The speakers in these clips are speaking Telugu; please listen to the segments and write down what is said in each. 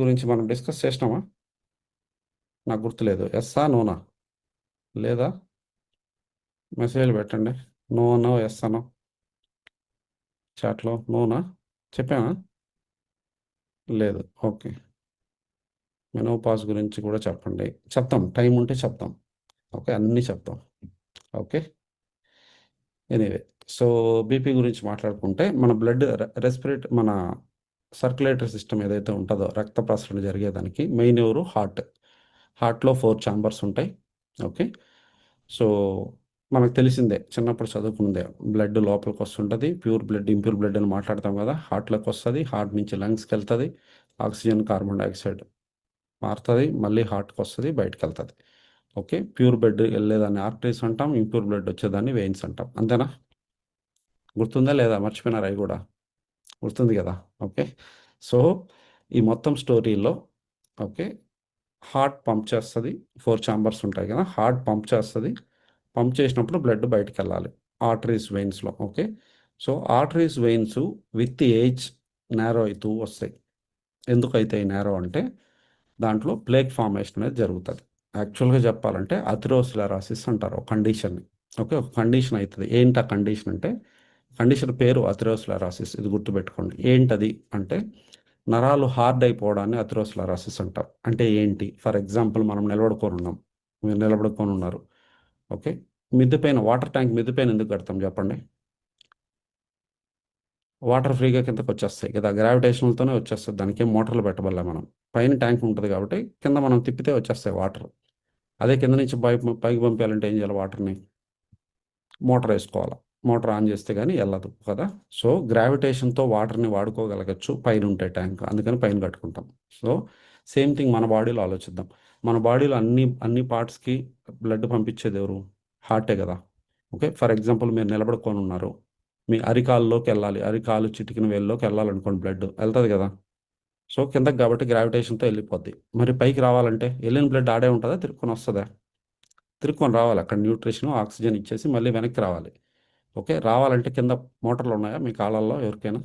గురించి మనం డిస్కస్ చేసినామా? నాకు గుర్తులేదు. ఎస్సా నోనా? లేదా? మెసేజ్లు పెట్టండి. నో అనో ఎస్ అనో చాట్లో. నోనా చెప్పానా? లేదు. ఓకే. మెనోపాజ్ గురించి కూడా చెప్పండి. చెప్తాం, టైం ఉంటే చెప్తాం. ఓకే, అన్నీ చెప్తాం. ఓకే. ఎనీవే, సో బీపీ గురించి మాట్లాడుకుంటే మన బ్లడ్ మన సర్క్యులేటరీ సిస్టమ్ ఏదైతే ఉంటుందో రక్త ప్రసరణ జరిగేదానికి మెయిన్ ఎవరు? హార్ట్లో 4 ఛాంబర్స్ ఉంటాయి. ఓకే. సో మనకు తెలిసిందే, చిన్నప్పుడు చదువుకుందే, బ్లడ్ లోపలికి వస్తుంటుంది. ప్యూర్ బ్లడ్, ఇంప్యూర్ బ్లడ్ అని మాట్లాడతాం కదా. హార్ట్లోకి వస్తుంది, హార్ట్ నుంచి లంగ్స్కి వెళ్తుంది, ఆక్సిజన్ కార్బన్ డైఆక్సైడ్ మారుతుంది, మళ్ళీ హార్ట్కి వస్తుంది, బయటకు వెళ్తుంది. ఓకే. ప్యూర్ బ్లడ్ వెళ్ళేదాన్ని ఆర్టరీస్ అంటాం, ఇంప్యూర్ బ్లడ్ వచ్చేదాన్ని వెయిన్స్ అంటాం. అంతేనా? గుర్తుందా లేదా? మర్చిపోయినారు అవి కూడా? గుర్తుంది కదా. ఓకే. సో ఈ మొత్తం స్టోరీలో, ఓకే, హార్ట్ పంప్ చేస్తుంది. 4 ఛాంబర్స్ ఉంటాయి కదా, హార్ట్ పంప్ చేస్తుంది. పంప్ చేసినప్పుడు బ్లడ్ బయటకు వెళ్ళాలి ఆర్టరీస్ వెయిన్స్లో. Okay. So arteries veins with age narrow అవుతూ వస్తాయి. ఎందుకైతే నేరో అంటే దాంట్లో ప్లేక్ ఫార్మేషన్ అనేది జరుగుతుంది. యాక్చువల్గా చెప్పాలంటే అథెరోస్క్లెరోసిస్ అంటారు ఒక కండిషన్ని. ఓకే, ఒక కండిషన్ అవుతుంది. ఏంటి ఆ కండిషన్ అంటే, కండిషన్ పేరు అథెరోస్క్లెరోసిస్. ఇది గుర్తుపెట్టుకోండి. ఏంటది అంటే, నరాలు హార్డ్ అయిపోవడాన్ని అథెరోస్క్లెరోసిస్ అంటారు. అంటే ఏంటి? ఫర్ ఎగ్జాంపుల్, మనం నిలబడుకొని ఉన్నాం, మీరు నిలబడుకొని ఉన్నారు. ఓకే. మిద్దె పైన, వాటర్ ట్యాంక్ మిద్దె పైన ఎందుకు కడతాం చెప్పండి? వాటర్ ఫ్రీగా కిందకి వచ్చేస్తాయి కదా, గ్రావిటేషనల్తోనే వచ్చేస్తుంది. దానికి ఏం మోటార్లు పెట్టబల్లా మనం. పైన ట్యాంక్ ఉంటుంది కాబట్టి కింద మనం తిప్పితే వచ్చేస్తాయి వాటర్. అదే కింద నుంచి పైకి పంపించాలంటే ఏం చేయాలి? వాటర్ని మోటార్ వేసుకోవాలి. మోటార్ ఆన్ చేస్తే కానీ వెళ్ళదు కదా. సో గ్రావిటేషన్తో వాటర్ని వాడుకోగలగచ్చు పైన ఉంటే ట్యాంక్, అందుకని పైన కట్టుకుంటాం. సో సేమ్ థింగ్ మన బాడీలో ఆలోచిద్దాం. మన బాడీలో అన్ని పార్ట్స్కి బ్లడ్ పంపించేది ఎవరు? హార్టే కదా. ఓకే. ఫర్ ఎగ్జాంపుల్, మీరు నిలబడుకొని ఉన్నారు, మీ అరికాల్లోకి వెళ్ళాలి, అరికాలు చిటికిన వేల్లోకి వెళ్ళాలనుకోండి, బ్లడ్ వెళ్తుంది కదా. సో కిందకి కాబట్టి గ్రావిటేషన్తో వెళ్ళిపోద్ది. మరి పైకి రావాలంటే వెళ్ళిన బ్లడ్ ఆడే ఉంటుందా, తిరుక్కొని వస్తుందా? తిరుక్కొని రావాలి. అక్కడ న్యూట్రిషన్ ఆక్సిజన్ ఇచ్చేసి మళ్ళీ వెనక్కి రావాలి. ఓకే. రావాలంటే కింద మోటార్లు ఉన్నాయా మీ కాళ్ళల్లో ఎవరికైనా?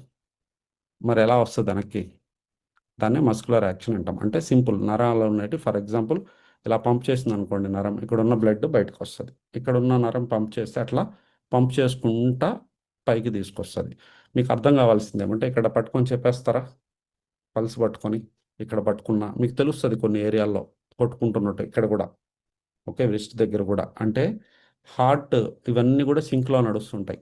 మరి ఎలా వస్తుంది వెనక్కి? దాన్నే మస్కులర్ యాక్షన్ అంటాం. అంటే సింపుల్, నరాలు ఉన్నట్టు. ఫర్ ఎగ్జాంపుల్, ఇలా పంప్ చేసింది అనుకోండి నరం, ఇక్కడ ఉన్న బ్లడ్ బయటకు వస్తుంది. ఇక్కడ ఉన్న నరం పంప్ చేస్తే అట్లా పంప్ చేసుకుంటా పైకి తీసుకొస్తుంది. మీకు అర్థం కావాల్సింది ఏమంటే, ఇక్కడ పట్టుకొని చెప్పేస్తారా? పల్స్ పట్టుకొని ఇక్కడ పట్టుకున్నా మీకు తెలుస్తుంది కొన్ని ఏరియాల్లో కొట్టుకుంటున్నట్టు, ఇక్కడ కూడా. ఓకే. రిస్ట్ దగ్గర కూడా. అంటే హార్ట్, ఇవన్నీ కూడా సింక్లో నడుస్తుంటాయి.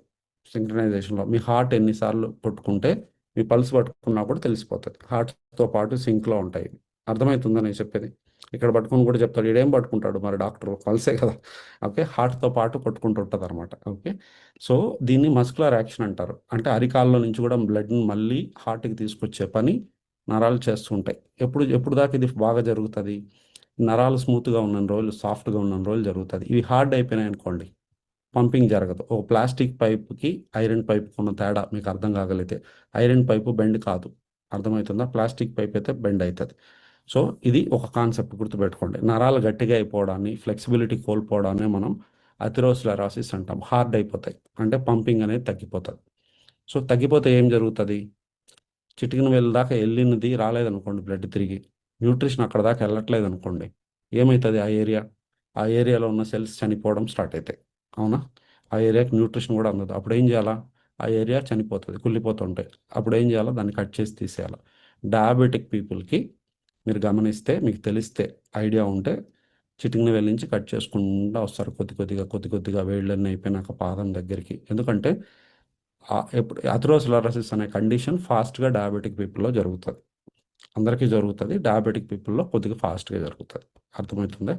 సింక్రనైజేషన్లో మీ హార్ట్ ఎన్నిసార్లు కొట్టుకుంటే మీ పల్స్ పట్టుకున్నా కూడా తెలిసిపోతుంది. హార్ట్తో పాటు సింక్లో ఉంటాయి. అర్థమవుతుందా నేను చెప్పేది? ఇక్కడ పట్టుకుని కూడా చెప్తాడు, ఈడేం పట్టుకుంటాడు మరి డాక్టర్, పల్సే కదా. ఓకే. హార్ట్తో పాటు కొట్టుకుంటుంటుంది అనమాట. ఓకే. సో దీన్ని మస్కులర్ యాక్షన్ అంటారు. అంటే అరికాల్లో నుంచి కూడా బ్లడ్ని మళ్ళీ హార్ట్కి తీసుకొచ్చే పని నరాలు చేస్తుంటాయి. ఎప్పుడు ఎప్పుడు దాకా ఇది బాగా జరుగుతుంది? నరాలు స్మూత్గా ఉన్న రోజులు, సాఫ్ట్గా ఉన్న రోజులు జరుగుతుంది. ఇవి హార్డ్ అయిపోయినాయి అనుకోండి, పంపింగ్ జరగదు. ఒక ప్లాస్టిక్ పైప్కి ఐరన్ పైప్కి ఉన్న తేడా మీకు అర్థం కాగలిగితే, ఐరన్ పైపు బెండ్ కాదు. అర్థమవుతుందా? ప్లాస్టిక్ పైప్ అయితే బెండ్ అవుతుంది. సో ఇది ఒక కాన్సెప్ట్ గుర్తుపెట్టుకోండి. నరాలు గట్టిగా అయిపోవడాన్ని, ఫ్లెక్సిబిలిటీ కోల్పోవడాన్ని మనం అథెరోస్క్లెరోసిస్ అంటాం. హార్డ్ అయిపోతాయి అంటే పంపింగ్ అనేది తగ్గిపోతుంది. సో తగ్గిపోతే ఏం జరుగుతుంది? చిటికిన వేలు దాకా వెళ్ళినది రాలేదనుకోండి, బ్లడ్ తిరిగి న్యూట్రిషన్ అక్కడ దాకా వెళ్ళట్లేదు అనుకోండి, ఏమవుతుంది? ఆ ఏరియాలో ఉన్న సెల్స్ చనిపోవడం స్టార్ట్ అవుతాయి. అవునా? ఆ ఏరియాకి న్యూట్రిషన్ కూడా అందదు. అప్పుడు ఏం చేయాలా? ఆ ఏరియా చనిపోతుంది, కుళ్ళిపోతుంటాయి. అప్పుడు ఏం చేయాలా? దాన్ని కట్ చేసి తీసేయాలి. డయాబెటిక్ పీపుల్కి మీరు గమనిస్తే, మీకు తెలిస్తే, ఐడియా ఉంటే, చిటికిన వేలు నుంచి కట్ చేసుకుంటూ వస్తారు, కొద్ది కొద్దిగా వేళ్ళన్నీ అయిపోయినాక పాదం దగ్గరికి. ఎందుకంటే ఎప్పుడు అథెరోస్క్లెరోసిస్ అనే కండిషన్ ఫాస్ట్గా డయాబెటిక్ పీపుల్లో జరుగుతుంది. అందరికీ జరుగుతుంది, డయాబెటిక్ పీపుల్లో కొద్దిగా ఫాస్ట్గా జరుగుతుంది. అర్థమవుతుందా?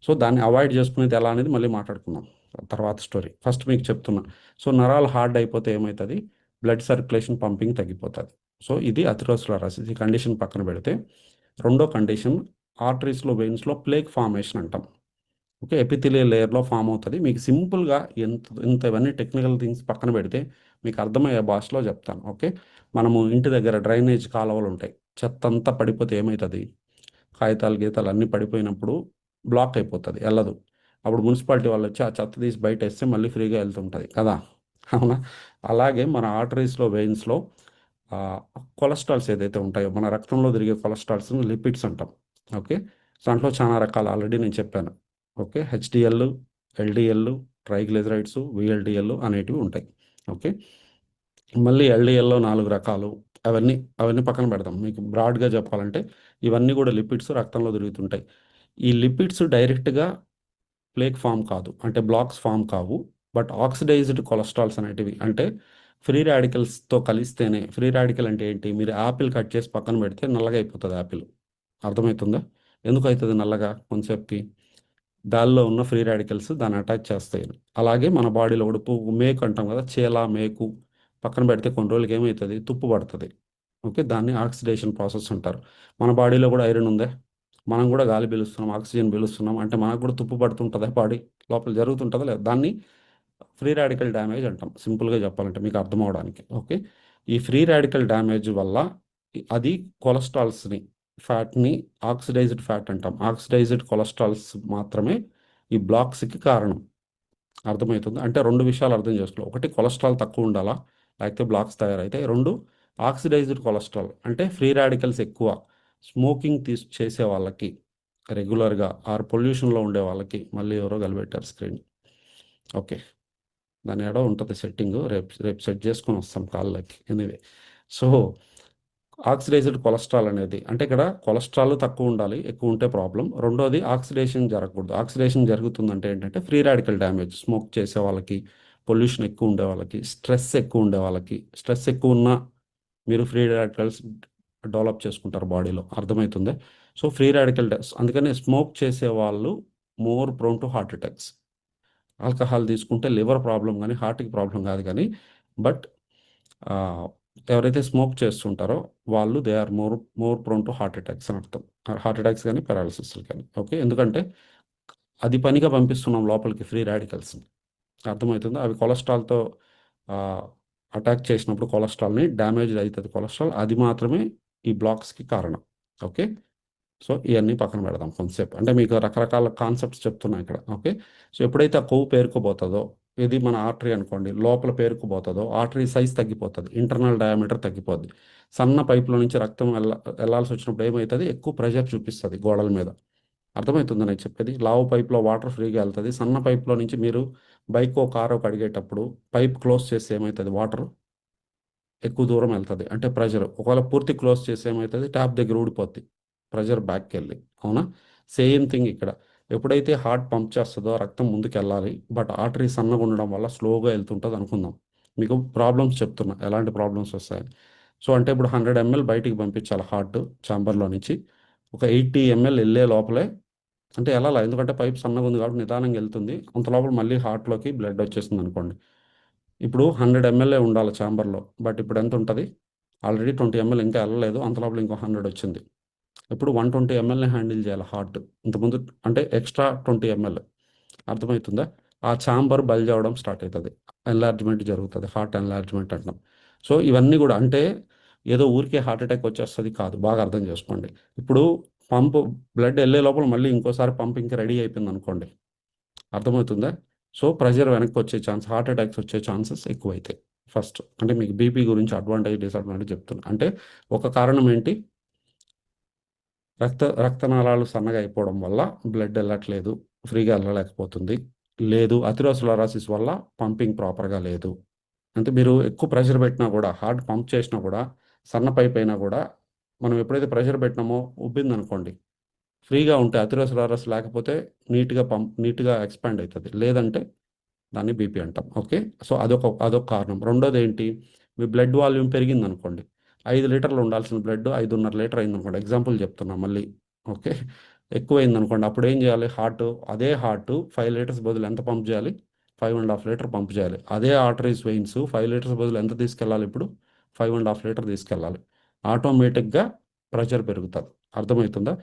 సో దాన్ని అవాయిడ్ చేసుకునేది ఎలా అనేది మళ్ళీ మాట్లాడుకుందాం తర్వాత స్టోరీ. ఫస్ట్ మీకు చెప్తున్నా. సో నరాలు హార్డ్ అయిపోతే ఏమవుతుంది? బ్లడ్ సర్క్యులేషన్, పంపింగ్ తగ్గిపోతుంది. సో ఇది అథెరోస్క్లెరోసిస్. ఈ కండిషన్ పక్కన పెడితే, రెండో కండిషన్ ఆర్టరీస్లో, వెయిన్స్లో ప్లేక్ ఫార్మేషన్ అంటాం. ఓకే. ఎపిథీలియల్ లేయర్లో ఫామ్ అవుతుంది. మీకు సింపుల్గా ఇంత ఇవన్నీ టెక్నికల్ థింగ్స్ పక్కన పెడితే మీకు అర్థమయ్యే భాషలో చెప్తాను. ఓకే. మనము ఇంటి దగ్గర డ్రైనేజ్ కాలువలు ఉంటాయి, చెత్త అంతా పడిపోతే ఏమవుతుంది? కాగితాలు గీతాలు అన్నీ పడిపోయినప్పుడు బ్లాక్ అయిపోతుంది, వెళ్ళదు. అప్పుడు మున్సిపాలిటీ వాళ్ళు వచ్చి ఆ చెత్త తీసి బయట వేస్తే మళ్ళీ ఫ్రీగా వెళ్తుంటుంది కదా. అవునా? అలాగే మన ఆర్టరీస్లో, వెయిన్స్లో కొలెస్ట్రాల్స్ ఏదైతే ఉంటాయో మన రక్తంలో తిరిగే కొలెస్ట్రాల్స్ని లిపిడ్స్ అంటాం. ఓకే. దాంట్లో చాలా రకాలు ఆల్రెడీ నేను చెప్పాను. Okay. HDL, LDL, triglycerides, VLDL అనేటివి ఉంటాయి. ఓకే. మళ్ళీ ఎల్డిఎల్లో 4 రకాలు. అవన్నీ అవన్నీ పక్కన పెడదాం. మీకు బ్రాడ్‌గా చెప్పాలంటే ఇవన్నీ కూడా లిపిడ్స్ రక్తంలో తిరుగుతుంటాయి. ఈ లిపిడ్స్ డైరెక్ట్‌గా ప్లేక్ ఫామ్ కాదు. అంటే బ్లాక్స్ ఫామ్ కావు. బట్ ఆక్సిడైజ్డ్ కొలెస్ట్రాల్స్ అనేటివి అంటే ఫ్రీ రాడికల్స్‌తో కలిస్తేనే ఫ్రీ రాడికల్ అంటే ఏంటి? మీరు యాపిల్ కట్ చేసి పక్కన పెడితే నల్లగా అయిపోతది యాపిల్. అర్థమవుతుందా? ఎందుకైతది నల్లగా కొంతసేపుకి? దానిలో ఉన్న ఫ్రీ రాడికల్స్ దాన్ని అటాక్ చేస్తాయి. అలాగే మన బాడీలో కూడా మేకు అంటాం కదా! చీల, మేకు పక్కన పెడితే కొన్ని రోజులకి ఏమైతది? తుప్పు పడతది. ఓకే. దాన్ని ఆక్సిడేషన్ ప్రాసెస్ అంటారు. మన బాడీలో కూడా ఐరన్ ఉందే. మనం కూడా గాలి పీలుస్తున్నాం, ఆక్సిజన్ పీలుస్తున్నాం. అంటే మనకు కూడా తుప్పు పడుతుంటదా బాడీ లోపల జరుగుతుంటదా లేదా? దాన్ని ఫ్రీ రాడికల్ డ్యామేజ్ అంటాం. సింపుల్‌గా చెప్పాలంటే మీకు అర్థం అవ్వడానికి. ఓకే. ఈ ఫ్రీ రాడికల్ డ్యామేజ్ వల్ల అది కొలెస్ట్రాల్స్‌ని, ఫ్యాట్‌ని ఆక్సిడైజ్డ్ ఫ్యాట్ అంటాం. ఆక్సిడైజ్డ్ కొలెస్ట్రాల్స్ మాత్రమే ఈ బ్లాక్స్‌కి కారణం. అర్థమవుతుందా? అంటే 2 విషయాలు అర్థం చేసుకోవాలి. ఒకటి కొలెస్ట్రాల్ తక్కువ ఉండాలా? లేకపోతే బ్లాక్స్ తయారైతాయి. 2 ఆక్సిడైజ్డ్ కొలెస్ట్రాల్ అంటే ఫ్రీ రాడికల్స్ ఎక్కువ. స్మోకింగ్ చేసే వాళ్ళకి రెగ్యులర్‌గా పొల్యూషన్‌లో ఉండే వాళ్ళకి మళ్ళీ ఎవరో కలిపెట్టారు స్క్రీన్. ఓకే. దాని ఏడో ఉంటది సెట్టింగు. రేపు రేపు సెట్ చేసుకొని వస్తాం కాల్‌లోకి. ఎనీవే. సో, ఆక్సిడైజ్డ్ కొలెస్ట్రాల్ అనేది అంటే ఇక్కడ కొలెస్ట్రాల్ తక్కువ ఉండాలి. ఎక్కువ ఉంటే ప్రాబ్లమ్. రెండోది ఆక్సిడేషన్ జరగకూడదు. ఆక్సిడేషన్ జరుగుతుందంటే ఏంటంటే ఫ్రీ రాడికల్ డ్యామేజ్. స్మోక్ చేసే వాళ్ళకి, పొల్యూషన్ ఎక్కువ ఉండే వాళ్ళకి, స్ట్రెస్ ఎక్కువ ఉండే వాళ్ళకి, స్ట్రెస్ ఎక్కువ ఉన్నా మీరు ఫ్రీ రాడికల్స్ డెవలప్ చేసుకుంటారు బాడీలో. అర్థమవుతుందా? సో, ఫ్రీ రాడికల్ అందుకని స్మోక్ చేసే వాళ్ళు more prone to heart attacks. Alcohol తీసుకుంటే లివర్ ప్రాబ్లమ్ గానీ, హార్ట్‌కి ప్రాబ్లమ్ కాదు గానీ, బట్ ఆహ్, ఎవరైతే స్మోక్ చేస్తుంటారో వాళ్ళు they are more more prone to heart attacks అని అర్థం. హార్ట్ అటాక్స్ గానీ, పారాలిసిస్‌లు కానీ. ఓకే. ఎందుకంటే అది పనిగా పంపిస్తున్నాం లోపలికి ఫ్రీ రాడికల్స్‌ని. అర్థమవుతుందా? అవి కొలెస్ట్రాల్‌తో ఆహ్, అటాక్ చేసినప్పుడు కొలెస్ట్రాల్‌ని డ్యామేజ్ అయితది కొలెస్ట్రాల్. అది మాత్రమే ఈ బ్లాక్స్‌కి కారణం. ఓకే. సో, ఇయన్నీ పక్కన పెడదాం కొంతసేపు. అంటే మీకు రకరకాల కాన్సెప్ట్స్ చెప్తున్నా ఇక్కడ. ఓకే. సో, ఎప్పుడైతే ఆ కొవ్వు పేరుకుపోతదో, ఇది మన ఆర్టరీ అనుకోండి. లోపల పేరుకుపోతదో, ఆర్టరీ సైజ్ తగ్గిపోతది. ఇంటర్నల్ డయామీటర్ తగ్గిపోద్ది. సన్న పైప్‌లో నుంచి రక్తం ఎళ్ళాల్సొచ్చినప్పుడు ఏమైతది? ఎక్కువ ప్రెషర్ చూపిస్తది గోడల మీద. అర్థమవుతుందా నేను చెప్పేది? లావు పైప్‌లో వాటర్ ఫ్రీగా ఎళ్తది. సన్న పైప్‌లో నుంచి మీరు బైకో, కారో కడిగేటప్పుడు పైప్ క్లోజ్ చేస్తే ఏమైతది వాటరు? ఎక్కువ దూరం ఎళ్తది. అంటే ప్రెషర్. ఒకవేళ పూర్తి క్లోజ్ చేస్తే ఏమైతది? ట్యాప్ దగ్గర ఊడిపోద్ది. ప్రెషర్ బ్యాక్‌కెళ్ళి. అవునా? సేమ్ థింగ్ ఇక్కడ. ఎప్పుడైతే హార్ట్ పంప్ చేస్తదో రక్తం ముందుకెళ్ళాలి. బట్ ఆర్టరీ సన్నగుండడం వల్ల స్లోగా ఎళ్తుంటది అనుకుందాం. మీకు ప్రాబ్లమ్స్ చెప్తున్నా. ఎలాంటి ప్రాబ్లమ్స్ వస్తాయని. సో, అంటే ఇప్పుడు 100 ఎంఎల్ బయటికి పంపించాలి హార్ట్ చాంబర్‌లో నుంచి. ఒక 80 ఎంఎల్ ఎళ్ళే లోపలే అంటే ఎళ్ళాలా? ఎందుకంటే పైప్ సన్నగుంది కాబట్టి నిదానంగా ఎళ్తుంది. అంత లోపల మళ్ళీ హార్ట్‌లోకి బ్లడ్ వచ్చేసిందనుకోండి. ఇప్పుడు 100 ఎంఎల్ఏ ఉండాలి చాంబర్‌లో. బట్ ఇప్పుడు ఎంతుంటది? ఆల్రెడీ 20 ఎంఎల్ ఇంకా ఎళ్ళలేదు. అంత లోపల ఇంకో 100 వచ్చింది. ఇప్పుడు 120 ఎంఎల్‌ని హ్యాండిల్ చేయాలి హార్ట్. ఇంతకుముందు అంటే ఎక్స్‌ట్రా 20 ఎంఎల్. అర్థమైతుందా? ఆ చాంబర్ బల్జ్ అవ్వడం స్టార్ట్ అయితది. ఎన్లార్జ్‌మెంట్ జరుగుతది. హార్ట్ ఎన్లార్జ్‌మెంట్ అంటాం. సో, ఇవన్నీ గూడా అంటే ఏదో ఊరికే హార్ట్ అటాక్ వచ్చేస్తది కాదు. బాగా అర్థం చేసుకోండి. ఇప్పుడు పంపు బ్లడ్ ఎళ్ళే లోపల మళ్ళీ ఇంకోసారి పంపింగ్‌కి రెడీ అయిపోయిందనుకోండి. అర్థమవుతుందా? సో, ప్రెషర్ వెనక్కొచ్చే హార్ట్ అటాక్స్ వచ్చే ఛాన్సెస్ ఎక్కువైతాయి. ఫస్ట్. అంటే మీకు బీపీ గురించి అడ్వాంటేజ్, డిసడ్వాంటేజ్ చెప్తున్నా. అంటే ఒక కారణం ఏంటి? రక్తనాళాలు సన్నగా అయిపోవడం వల్ల బ్లడ్ ఎళ్ళట్లేదు. ఫ్రీగా ఎళ్ళలేకపోతుంది. లేదు అథెరోస్క్లెరోసిస్ వల్ల పంపింగ్ ప్రాపర్‌గా లేదు. అంటే మీరు ఎక్కువ ప్రెషర్ పెట్టినా గూడా, హార్ట్ పంప్ చేసినా గూడా, సన్న పైప్ అయినా గూడా, మనం ఎప్పుడైతే ప్రెషర్ పెట్టినామో ఉబ్బిందనుకోండి, ఫ్రీగా ఉంటే అథెరోస్క్లెరోసిస్ లేకపోతే నీట్‌గా ఎక్స్‌పాండ్ అయితది. లేదంటే దాన్ని బీపీ అంటాం. ఓకే. సో, అదొక కారణం. రెండోదేంటి? మీ బ్లడ్ వాల్యూమ్ పెరిగిందనుకోండి. 5 లీటర్లు ఉండాల్సిన బ్లడ్ 5.5 లీటర్ అయిందనుకోండి. ఎగ్జాంపుల్ చెప్తున్నా మళ్ళీ. ఓకే. ఎక్కువయిందనుకోండి. అప్పుడేం జేయాలి? అదే హార్టు 5 లీటర్స్ బదులు ఎంత పంప్ జేయాలి? 5½ లీటర్ పంప్ చేయాలి. అదే ఆర్టరీస్, వెయిన్స్ 5 లీటర్స్ బదులు ఎంత తీసుకెళ్ళాలి ఇప్పుడు? 5½ లీటర్ తీసుకెళ్ళాలి. ఆటోమేటిక్‌గా ప్రెషర్ పెరుగుతది. అర్థమైతుందా?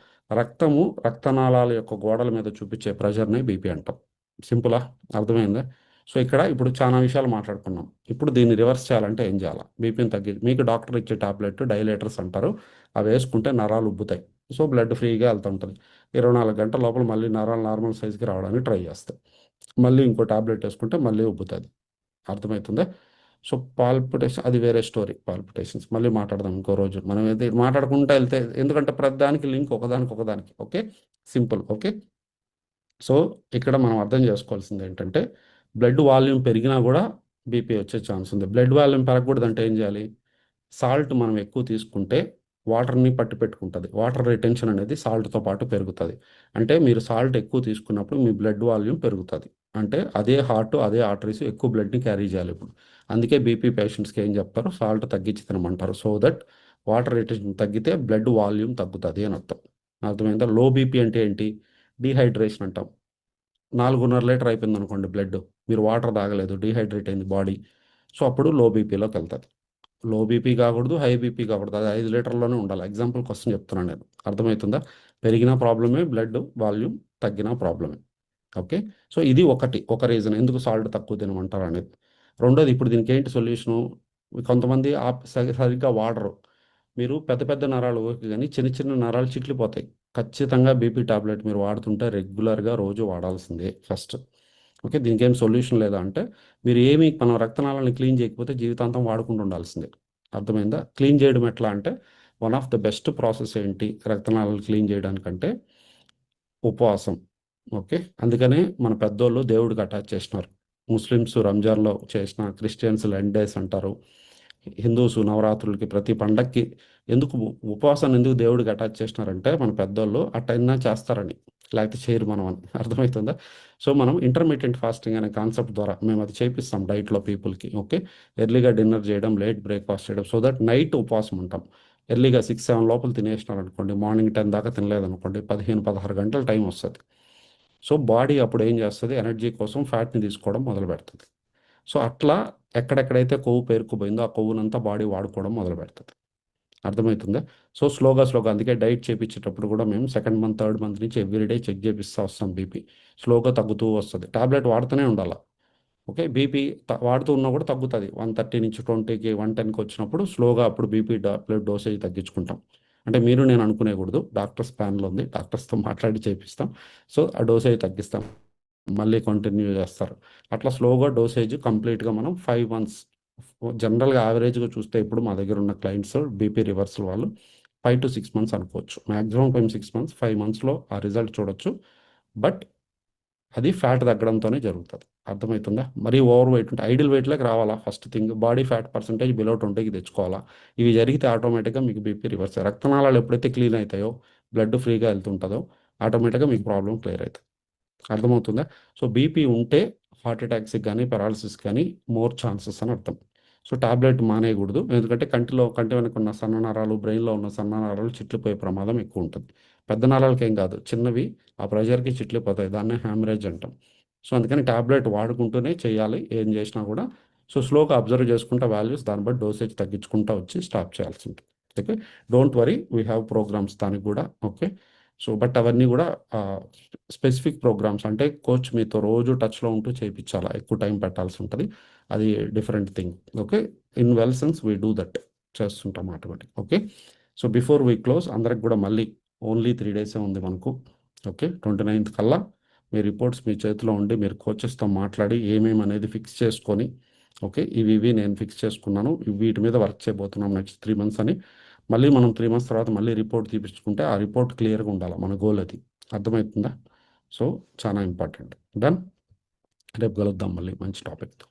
రక్తనాళాల యొక్క గోడల మీద చూపిచ్చే ప్రెషర్‌ని బీపీ అంటాం. సింపులా? అర్థమైందా? సో, ఇప్పుడు చానా విషయాలు మాట్లాడుకున్నాం. ఇప్పుడు దీన్ని రివర్స్ చేయాలంటే ఏం చేయాలా? బీపీని మీకు డాక్టర్ ఇచ్చే టాబ్లెట్ డైలేటర్స్ అంటారు. అవేసుకుంటే నరాలు ఉబ్బుతాయి. సో, బ్లడ్ ఫ్రీగా ఎళ్తుంటది. 24 గంటల లోపల మళ్ళీ నరాలు నార్మల్ సైజ్‌కి రావడానికి ట్రై చేస్తాయి. మళ్ళీ ఇంకో టాబ్లెట్ ఏసుకుంటే మళ్ళీ ఉబ్బుతది. అర్థమైతుందా? సో పాల్పిటేషన్ అది వేరే స్టోరీ. పాల్పిటేషన్స్ మళ్ళీ మాట్లాడదాం ఇంకో రోజు. మనం అయితే మాట్లాడుకుంటూ వెళ్తే, ఎందుకంటే ప్రతి దానికి లింక్ ఒకదానికి. Okay, simple. ఓకే. సో ఇక్కడ మనం అర్థం చేసుకోవాల్సింది ఏంటంటే, బ్లడ్ వాల్యూమ్ పెరిగినా కూడా బీపీ వచ్చే ఛాన్స్ ఉంది. బ్లడ్ వాల్యూమ్ పెరగకూడదంటే ఏం చేయాలి? సాల్ట్ మనం ఎక్కువ తీసుకుంటే వాటర్ని పట్టి పెట్టుకుంటుంది. వాటర్ రిటెన్షన్ అనేది సాల్ట్తో పాటు పెరుగుతుంది. అంటే మీరు సాల్ట్ ఎక్కువ తీసుకున్నప్పుడు మీ బ్లడ్ వాల్యూమ్ పెరుగుతుంది. అంటే అదే హార్ట్, అదే ఆర్టరీస్ ఎక్కువ బ్లడ్ని క్యారీ చేయాలి ఇప్పుడు. అందుకే బీపీ పేషెంట్స్కి ఏం చెప్తారు? సాల్ట్ తగ్గించి తినమంటారు. సో దట్ వాటర్ రిటెన్షన్ తగ్గితే బ్లడ్ వాల్యూమ్ తగ్గుతుంది అని అర్థం. అర్థమైందా? లో బీపీ అంటే ఏంటి? డీహైడ్రేషన్ అంటాం. 4.5 లీటర్ అయిపోయింది అనుకోండి బ్లడ్, మీరు వాటర్ తాగలేదు, డీహైడ్రేట్ అయింది బాడీ. సో అప్పుడు లో బీపీలోకి వెళ్తుంది. లో బీపీ కాకూడదు, హై బీపీ కాకూడదు, అది 5 లీటర్లోనే ఉండాలి. ఎగ్జాంపుల్ క్వశ్చన్ చెప్తున్నాను నేను. అర్థమవుతుందా? పెరిగినా ప్రాబ్లమే, బ్లడ్ వాల్యూమ్ తగ్గినా ప్రాబ్లమే. ఓకే. సో ఇది ఒక రీజన్ ఎందుకు సాల్ట్ తక్కువ తినమంటారు అనేది. రెండోది, ఇప్పుడు దీనికి ఏంటి సొల్యూషను? కొంతమంది సరిగ్గా వాడరు. మీరు పెద్ద పెద్ద నరాలు ఓకే, కానీ చిన్న చిన్న నరాలు చిట్లిపోతాయి. ఖచ్చితంగా బీపీ టాబ్లెట్ మీరు వాడుతుంటే రెగ్యులర్గా రోజు వాడాల్సిందే ఫస్ట్. ఓకే. దీనికి ఏం సొల్యూషన్ లేదా అంటే, మీరు ఏమి మనం రక్తనాళాలను క్లీన్ చేయకపోతే జీవితాంతం వాడుకుంటూ ఉండాల్సిందే. అర్థమైందా? క్లీన్ చేయడం ఎట్లా అంటే, one of the best process ఏంటి రక్తనాళాలు క్లీన్ చేయడానికంటే? ఉపవాసం. ఓకే. అందుకనే మన పెద్దోళ్ళు దేవుడికి అటాచ్ చేసినారు. ముస్లిమ్స్ రంజాన్లో చేసిన, క్రిస్టియన్స్ లెంట్ డేస్ అంటారు, హిందూస్ నవరాత్రులకి, ప్రతి పండక్కి ఎందుకు ఉపవాసాన్ని ఎందుకు దేవుడికి అటాచ్ చేసినారంటే, మన పెద్దోళ్ళు అట్టయినా చేస్తారని, లేకపోతే చేయరు మనం అని. అర్థమవుతుందా? సో మనం ఇంటర్మీడియట్ ఫాస్టింగ్ అనే కాన్సెప్ట్ ద్వారా మేము అది చేపిస్తాం డైట్లో పీపుల్కి. ఓకే. ఎర్లీగా డిన్నర్ చేయడం, లేట్ బ్రేక్ఫాస్ట్ చేయడం, సో దట్ నైట్ ఉపవాసం ఉంటాం. ఎర్లీగా 6-7 లోపల తినేసినారు అనుకోండి, మార్నింగ్ 10 దాకా తినలేదనుకోండి, 15-16 గంటల టైం వస్తుంది. సో బాడీ అప్పుడు ఏం చేస్తుంది? ఎనర్జీ కోసం ఫ్యాట్ని తీసుకోవడం మొదలు పెడుతుంది. సో అట్లా ఎక్కడెక్కడైతే కొవ్వు పేరుకుపోయిందో ఆ కొవ్వునంతా బాడీ వాడుకోవడం మొదలు పెడుతుంది. అర్థమవుతుందా? సో స్లోగా అందుకే డైట్ చేపించేటప్పుడు కూడా మేము సెకండ్ మంత్, థర్డ్ మంత్ నుంచి ఎవ్రీడే చెక్ చేపిస్తూ వస్తాం బీపీ. స్లోగా తగ్గుతూ వస్తుంది. టాబ్లెట్ వాడుతూనే ఉండాలి. ఓకే. బీపీ వాడుతూ ఉన్నా కూడా తగ్గుతుంది. 130 నుంచి 20కి 110కి వచ్చినప్పుడు స్లోగా అప్పుడు బీపీ బ్లడ్ డోసేజ్ తగ్గించుకుంటాం. అంటే మీరు నేను అనుకునేకూడదు, డాక్టర్స్ ప్యానల్ ఉంది, డాక్టర్స్తో మాట్లాడి చేపిస్తాం. సో ఆ డోసేజ్ తగ్గిస్తాం, మళ్ళీ కంటిన్యూ చేస్తారు. అట్లా స్లోగా డోసేజ్ కంప్లీట్గా మనం 5 మంత్స్, జనరల్గా యావరేజ్గా చూస్తే ఇప్పుడు మా దగ్గర ఉన్న క్లయింట్స్ బీపీ రివర్సల్ వాళ్ళు 5 to 6 months అనుకోవచ్చు. మ్యాక్సిమం 5 6 months, 5 monthsలో ఆ రిజల్ట్ చూడొచ్చు. బట్ అది ఫ్యాట్ తగ్గడంతోనే జరుగుతుంది. అర్థమవుతుందా? మరీ ఓవర్ వెయిట్ ఉంటే, ఐడియల్ వెయిట్లోకి రావాలా first thing, body fat percentage below 20కి తెచ్చుకోవాలా. ఇవి జరిగితే ఆటోమేటిక్గా మీకు బీపీ రివర్స్. రక్తనాళాలు ఎప్పుడైతే క్లీన్ అవుతాయో, బ్లడ్ ఫ్రీగా వెళ్తుంటుందో, ఆటోమేటిక్గా మీకు ప్రాబ్లం క్లియర్ అవుతుంది. అర్థమవుతుందా? సో బీపీ ఉంటే హార్ట్ అటాక్స్కి కానీ పెరాలసిస్ కానీ మోర్ ఛాన్సెస్ అని అర్థం. సో టాబ్లెట్ మానేయకూడదు, ఎందుకంటే కంటి వెనక ఉన్న సన్న నరాలు, బ్రెయిన్లో ఉన్న సన్న నరాలు చిట్లిపోయే ప్రమాదం ఎక్కువ ఉంటుంది. పెద్ద నరాలకి ఏం కాదు, చిన్నవి ఆ ప్రెషర్కి చిట్లిపోతాయి, దాన్నే హ్యామరేజ్ అంటాం. సో అందుకని టాబ్లెట్ వాడుకుంటూనే చేయాలి ఏం చేసినా కూడా. సో స్లోగా అబ్జర్వ్ చేసుకుంటా వాల్యూస్, దాన్ని బట్టి డోసేజ్ తగ్గించుకుంటా వచ్చి స్టాప్ చేయాల్సి ఉంటుంది. Okay. Don't worry, we have programmes దానికి కూడా. ఓకే. సో బట్ అవన్నీ కూడా స్పెసిఫిక్ ప్రోగ్రామ్స్, అంటే కోచ్ మీతో రోజు టచ్లో ఉంటూ చేయించాలా, ఎక్కువ టైం పెట్టాల్సి ఉంటుంది. అది different thing. Okay. In well sense we do that, చేస్తుంటాం automatic. Okay. So before we close, అందరికి కూడా మళ్ళీ ఓన్లీ 3 days ఉంది మనకు. ఓకే. 29th కల్లా మీ రిపోర్ట్స్ మీ చేతిలో ఉండి, మీరు కోచెస్తో మాట్లాడి ఏమేమి అనేది ఫిక్స్ చేసుకొని, ఓకే ఇవి నేను ఫిక్స్ చేసుకున్నాను, వీటి మీద వర్క్ చేయబోతున్నాం నెక్స్ట్ 3 months అని. మళ్ళీ మనం 3 months తర్వాత మళ్ళీ రిపోర్ట్ తీపించుకుంటే ఆ రిపోర్ట్ క్లియర్గా ఉండాలి, మన గోల్ అది. అర్థమవుతుందా? సో చాలా ఇంపార్టెంట్. డన్. రేపు కలుద్దాం మళ్ళీ మంచి టాపిక్తో.